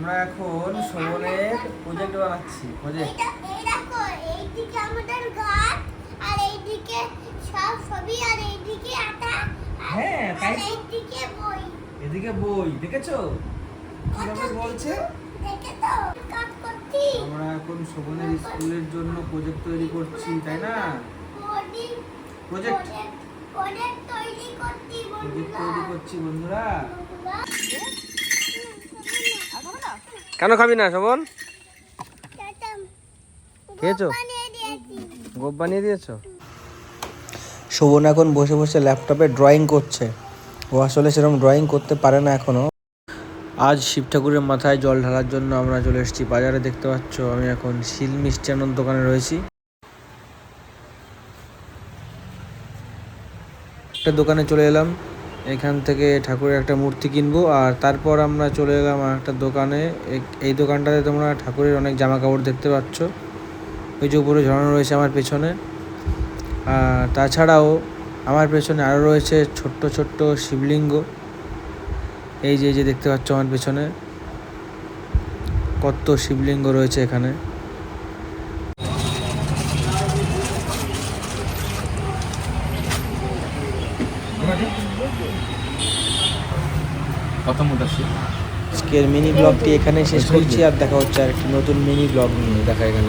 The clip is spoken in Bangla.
আমরা এখন শোভনের প্রজেক্ট বানাচ্ছি। প্রজেক্ট এই দেখো, এইদিকে আমাদের গাছ, আর এইদিকে সব ছবি, আর এইদিকে আটা, হ্যাঁ তাই আর তো। এইদিকে বই। এদিকে বই দেখেছো কিভাবে বলছে। দেখে তো কাজ করছি। আমরা এখন শোভনের স্কুলের জন্য প্রজেক্ট তৈরি করছি, তাই না? প্রজেক্ট প্রজেক্ট তৈরি করছি প্রজেক্ট বন্ধুরা। তৈরি করছি বন্ধুরা। বন্ধুরা, কেন খাবি না শোভন? খেতাম। খেয়েছো? বানিয়ে দিয়েছি। গোপ বানিয়ে দিয়েছো? শোভন এখন বসে বসে ল্যাপটপে ড্রয়িং করছে। ও আসলে সেরকম ড্রয়িং করতে পারে না এখনো। আজ শিব ঠাকুরের মাথায় জল ঢালার জন্য আমরা চলে এসেছি বাজারে। দেখতে পাচ্ছ আমি এখন শিল মিষ্টান্নর দোকানে রয়েছি। একটা দোকানে চলে এলাম, এখান থেকে ঠাকুরের একটা মূর্তি কিনবো। আর তারপর আমরা চলে এলাম আর একটা দোকানে। এই দোকানটাতে তোমরা ঠাকুরের অনেক জামা কাপড় দেখতে পাচ্ছ, ওই যে উপরে ঝরানো রয়েছে আমার পেছনে। আর তাছাড়াও আমার পেছনে আরও রয়েছে ছোট্ট ছোট্ট শিবলিঙ্গ। এই যে দেখতে পাচ্ছ আমার পেছনে কত শিবলিঙ্গ রয়েছে এখানে। আজকের মিনি ব্লগটি এখানে শেষ করছি, আর দেখা হচ্ছে আর একটি নতুন মিনি ব্লগ নিয়ে। দেখা এখানে।